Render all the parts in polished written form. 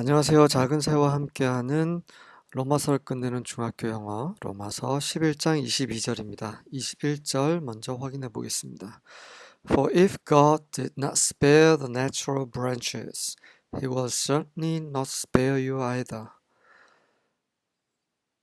안녕하세요. 작은 새와 함께하는 로마서를 끝내는 중학교 영어 로마서 11장 22절입니다. 21절 먼저 확인해 보겠습니다. For if God did not spare the natural branches, He will certainly not spare you either.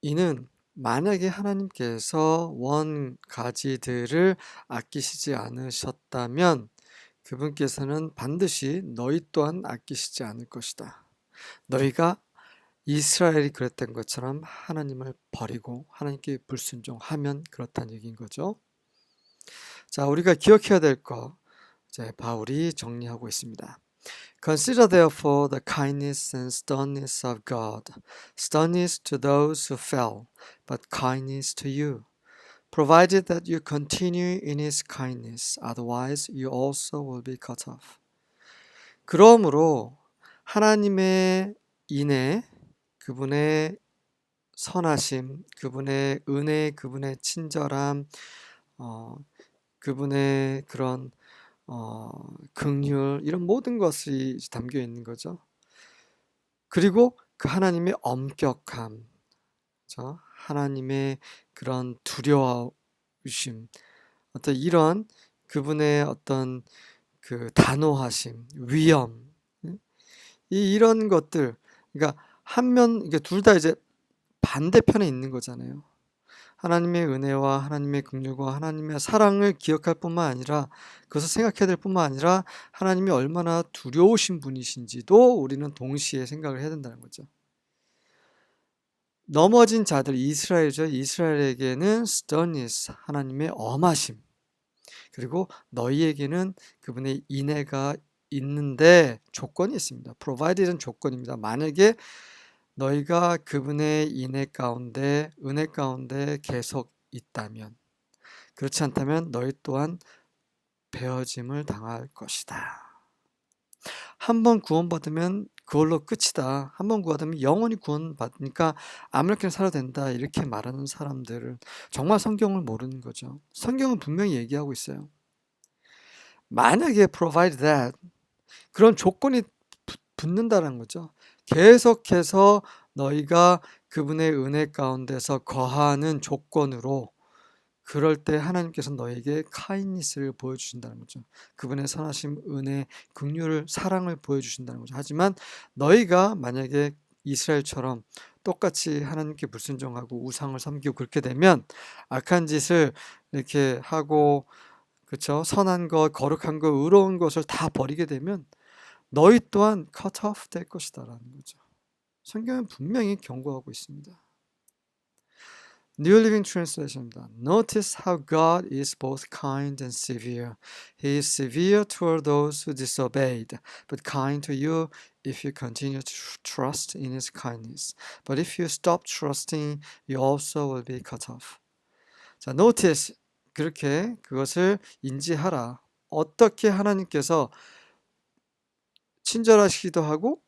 이는 만약에 하나님께서 원 가지들을 아끼시지 않으셨다면 그분께서는 반드시 너희 또한 아끼시지 않을 것이다. 너희가 이스라엘이 그랬던 것처럼 하나님을 버리고 하나님께 불순종하면 그렇다는 얘기인 거죠. 자, 우리가 기억해야 될 거 이제 바울이 정리하고 있습니다. Consider therefore the kindness and sternness of God, sternness to those who fell, but kindness to you, provided that you continue in his kindness, otherwise you also will be cut off. 그러므로 하나님의 인애, 그분의 선하심, 그분의 은혜, 그분의 친절함, 그분의 그런 긍휼 이런 모든 것이 담겨 있는 거죠. 그리고 그 하나님의 엄격함, 그렇죠? 하나님의 그런 두려우심, 어떤 이런 그분의 어떤 그 단호하심, 위엄, 이런 것들, 그러니까 이게 둘 다 이제 반대편에 있는 거잖아요. 하나님의 은혜와 하나님의 긍휼과 하나님의 사랑을 기억할 뿐만 아니라 그것을 생각해야 될 뿐만 아니라 하나님이 얼마나 두려우신 분이신지도 우리는 동시에 생각을 해야 된다는 거죠. 넘어진 자들 이스라엘이죠. 이스라엘에게는 sternness, 하나님의 엄하심, 그리고 너희에게는 그분의 인애가 있는데 조건이 있습니다. provided은 조건입니다. 만약에 너희가 그분의 인애 가운데, 은혜 가운데 계속 있다면, 그렇지 않다면 너희 또한 베어짐을 당할 것이다. 한번 구원받으면 그걸로 끝이다. 한번 구원받으면 영원히 구원받으니까 아무렇게나 살아도 된다. 이렇게 말하는 사람들은 정말 성경을 모르는 거죠. 성경은 분명히 얘기하고 있어요. 만약에 provide that, 그런 조건이 붙는다는 거죠. 계속해서 너희가 그분의 은혜 가운데서 거하는 조건으로, 그럴 때 하나님께서 너에게 kindness를 보여주신다는 거죠. 그분의 선하심, 은혜, 긍휼을, 사랑을 보여주신다는 거죠. 하지만 너희가 만약에 이스라엘처럼 똑같이 하나님께 불순종하고 우상을 섬기고 그렇게 되면, 악한 짓을 이렇게 하고, 그렇죠? 선한 것, 거룩한 것, 의로운 것을 다 버리게 되면 너희 또한 cut off 될 것이다라는 거죠. 성경은 분명히 경고하고 있습니다. New Living Translation입니다. Notice how God is both kind and severe. He is severe toward those who disobeyed, but kind to you if you continue to trust in His kindness. But if you stop trusting, you also will be cut off. 자, notice, 그렇게 그것을 인지하라. 어떻게 하나님께서 친절하시기도 하고,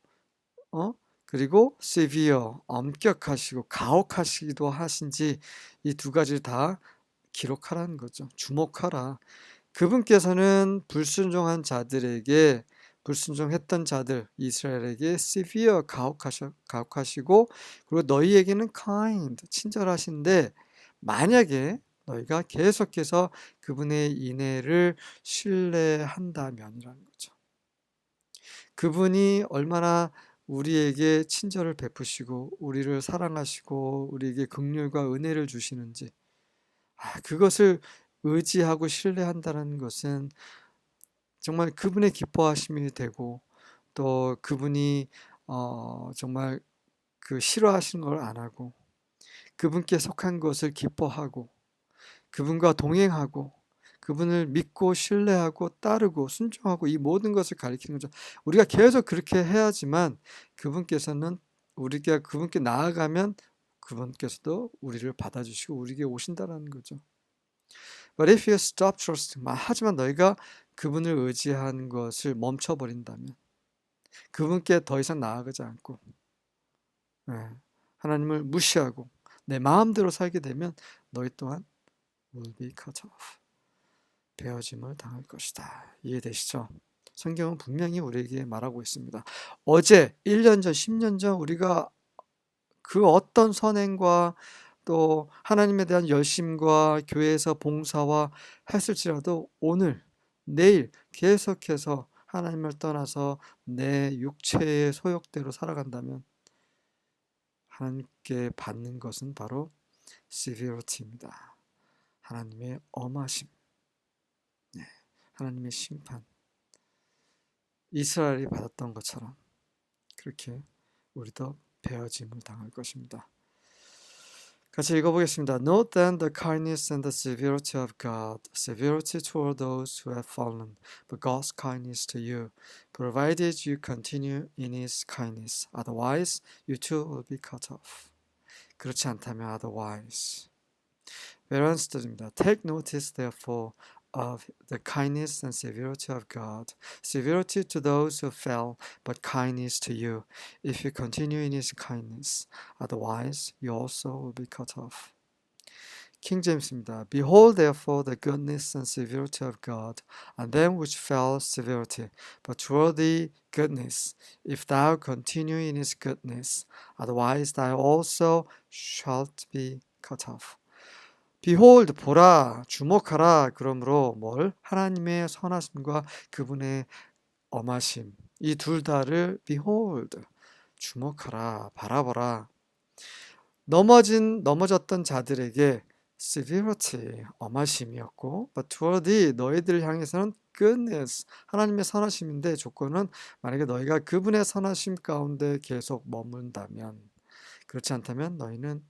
그리고 severe, 엄격하시고 가혹하시기도 하신지 이 두 가지를 다 기록하라는 거죠. 주목하라. 그분께서는 불순종한 자들에게, 불순종했던 자들 이스라엘에게 severe, 가혹하시고, 그리고 너희에게는 kind, 친절하신데, 만약에 너희가 계속해서 그분의 인애를 신뢰한다면이라는 거죠. 그분이 얼마나 우리에게 친절을 베푸시고 우리를 사랑하시고 우리에게 긍휼과 은혜를 주시는지, 그것을 의지하고 신뢰한다는 것은 정말 그분의 기뻐하심이 되고, 또 그분이 정말 그 싫어하시는 걸 안 하고 그분께 속한 것을 기뻐하고 그분과 동행하고 그분을 믿고 신뢰하고 따르고 순종하고, 이 모든 것을 가리키는 거죠. 우리가 계속 그렇게 해야지만 그분께서는, 우리가 그분께 나아가면 그분께서도 우리를 받아주시고 우리에게 오신다라는 거죠. But if you stop trusting, 하지만 너희가 그분을 의지하는 것을 멈춰버린다면, 그분께 더 이상 나아가지 않고 하나님을 무시하고 내 마음대로 살게 되면 너희 또한 will be cut off, 베어짐을 당할 것이다. 이해되시죠? 성경은 분명히 우리에게 말하고 있습니다. 어제 1년 전, 10년 전 우리가 그 어떤 선행과 또 하나님에 대한 열심과 교회에서 봉사와 했을지라도 오늘, 내일 계속해서 하나님을 떠나서 내 육체의 소욕대로 살아간다면 하나님께 받는 것은 바로 severity입니다. 하나님의 엄하심, 하나님의 심판. 이스라엘이 받았던 것처럼 그렇게 우리도 베어짐을 당할 것입니다. 같이 읽어보겠습니다. Note then the kindness and the severity of God, severity toward those who have fallen, but God's kindness to you, provided you continue in His kindness. Otherwise, you too will be cut off. 그렇지 않다면 otherwise. 외란스터입니다. Take notice, therefore, of the kindness and severity of God, severity to those who fell, but kindness to you, if you continue in His kindness. Otherwise, you also will be cut off. 킹 제임스입니다. Behold therefore the goodness and severity of God, on them which fell severity, but toward thee goodness, if thou continue in His goodness. Otherwise, thou also shalt be cut off. Behold, 보라, 주목하라. 그러므로 뭘? 하나님의 선하심과 그분의 엄하심. 이 둘 다를 behold, 주목하라, 바라보라. 넘어졌던 자들에게 severity, 엄하심이었고, but toward thee, 너희들을 향해서는 goodness, 하나님의 선하심인데 조건은 만약에 너희가 그분의 선하심 가운데 계속 머문다면, 그렇지 않다면 너희는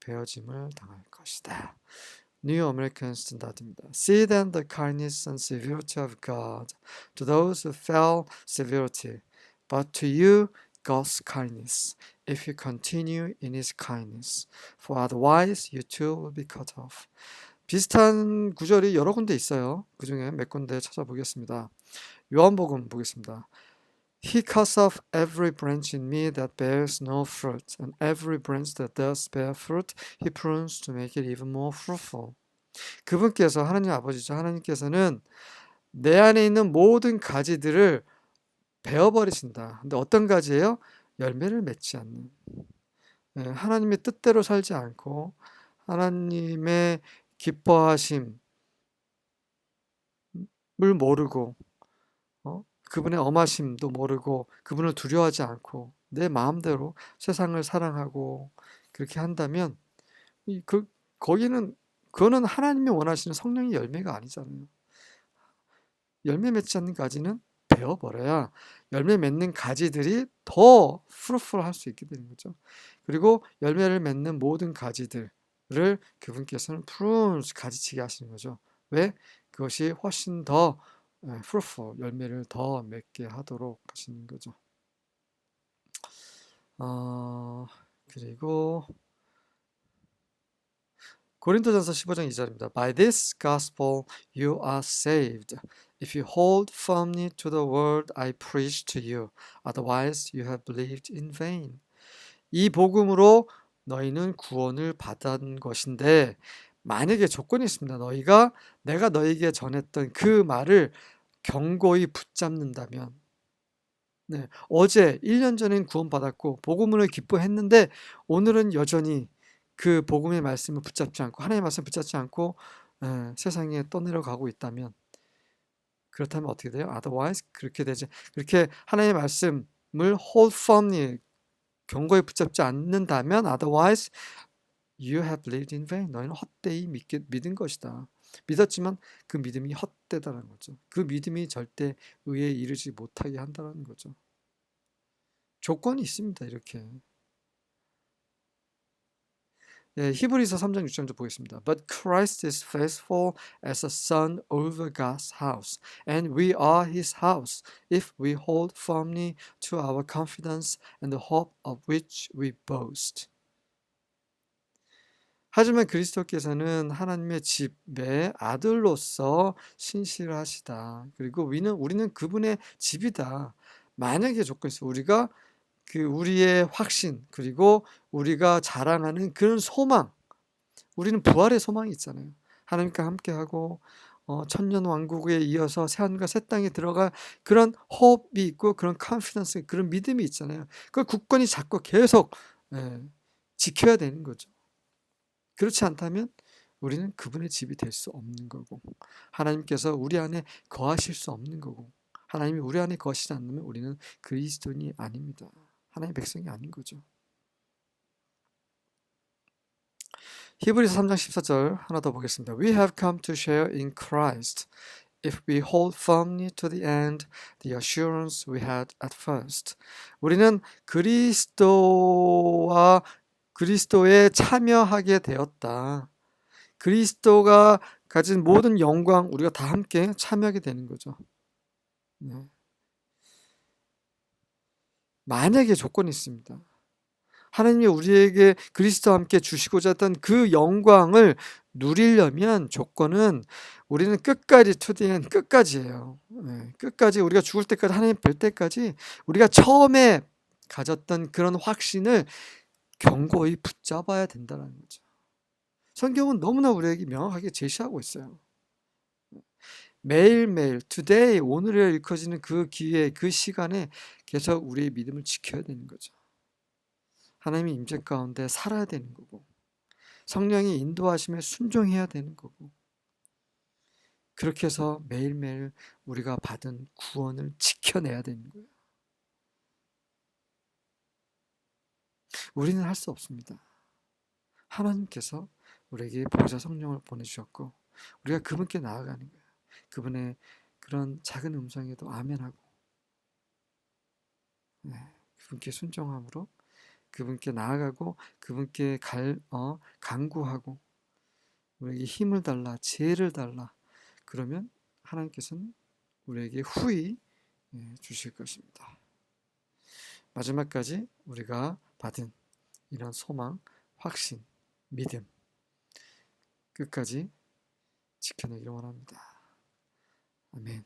베어짐을 당할 것이다. New American Standard입니다. See then the kindness and severity of God to those who fell severity, but to you God's kindness, if you continue in His kindness, for otherwise you too will be cut off. 비슷한 구절이 여러 군데 있어요. 그 중에 몇 군데 찾아보겠습니다. 요한복음 보겠습니다. He cuts off every branch in me that bears no fruit, and every branch that does bear fruit, He prunes to make it even more fruitful. 그분께서 하나님 아버지죠. 하나님께서는 내 안에 있는 모든 가지들을 베어버리신다. 근데 어떤 가지예요? 열매를 맺지 않는. 하나님의 뜻대로 살지 않고 하나님의 기뻐하심을 모르고 그분의 엄하심도 모르고 그분을 두려워하지 않고 내 마음대로 세상을 사랑하고 그렇게 한다면 그거는 하나님이 원하시는 성령의 열매가 아니잖아요. 열매 맺지 않는 가지는 베어버려야 열매 맺는 가지들이 더 fruitful 수 있게 되는 거죠. 그리고 열매를 맺는 모든 가지들을 그분께서는 prunes, 가지치기 하시는 거죠. 왜? 그것이 훨씬 더 fruitful, 열매를 더 맺게 하도록 하시는 거죠. 그리고 고린도전서 15장 2절입니다. By this gospel you are saved, if you hold firmly to the word I preached to you. Otherwise you have believed in vain. 이 복음으로 너희는 구원을 받은 것인데 만약에 조건이 있습니다. 내가 너희에게 전했던 그 말을 견고히 붙잡는다면, 어제 1년 전엔 구원받았고 복음을 기뻐했는데 오늘은 여전히 그 복음의 말씀을 붙잡지 않고 하나님의 말씀을 붙잡지 않고 세상에 떠내려가고 있다면, 그렇다면 어떻게 돼요? Otherwise, 그렇게 하나님의 말씀을 hold firmly, 견고히 붙잡지 않는다면 otherwise you have believed in vain. 너희는 헛되이 믿은 것이다. 믿었지만 그 믿음이 헛되다는 거죠. 그 믿음이 절대 의에 이르지 못하게 한다는 거죠. 조건이 있습니다. 이렇게. 히브리서 3장 6절도 보겠습니다. But Christ is faithful as a son over God's house, and we are His house, if we hold firmly to our confidence and the hope of which we boast. 하지만 그리스도께서는 하나님의 집의 아들로서 신실하시다. 그리고 우리는 그분의 집이다. 만약에 조건이 있어요. 우리가 우리의 확신, 그리고 우리가 자랑하는 그런 소망, 우리는 부활의 소망이 있잖아요. 하나님과 함께하고 천년 왕국에 이어서 새하늘과 새 땅에 들어갈 그런 호흡이 있고 그런 컨피던스, 그런 믿음이 있잖아요. 그 굳건히 잡고 계속 지켜야 되는 거죠. 그렇지 않다면 우리는 그분의 집이 될 수 없는 거고, 하나님께서 우리 안에 거하실 수 없는 거고, 하나님이 우리 안에 거하시지 않으면 우리는 그리스도인이 아닙니다. 하나님의 백성이 아닌 거죠. 히브리서 3장 14절 하나 더 보겠습니다. We have come to share in Christ if we hold firmly to the end the assurance we had at first. 우리는 그리스도에 참여하게 되었다. 그리스도가 가진 모든 영광 우리가 다 함께 참여하게 되는 거죠. 네. 만약에 조건이 있습니다. 하나님이 우리에게 그리스도와 함께 주시고자 했던 그 영광을 누리려면 조건은 우리는 끝까지 to the end, 끝까지예요. 끝까지 우리가 죽을 때까지, 하나님 뵐 때까지 우리가 처음에 가졌던 그런 확신을 견고히 붙잡아야 된다는 거죠. 성경은 너무나 우리에게 명확하게 제시하고 있어요. 매일매일 today, 오늘에 일컬어지는 그 기회, 그 시간에 계속 우리의 믿음을 지켜야 되는 거죠. 하나님의 임재 가운데 살아야 되는 거고, 성령의 인도하심에 순종해야 되는 거고, 그렇게 해서 매일매일 우리가 받은 구원을 지켜내야 되는 거예요. 우리는 할 수 없습니다. 하나님께서 우리에게 보혜사 성령을 보내주셨고 우리가 그분께 나아가는 거예요. 그분의 그런 작은 음성에도 아멘하고, 그분께 순종함으로 그분께 나아가고 그분께 간구하고 우리에게 힘을 달라, 지혜를 달라. 그러면 하나님께서는 우리에게 후히 주실 것입니다. 마지막까지 우리가 받은 이런 소망, 확신, 믿음 끝까지 지켜내기를 원합니다. 아멘.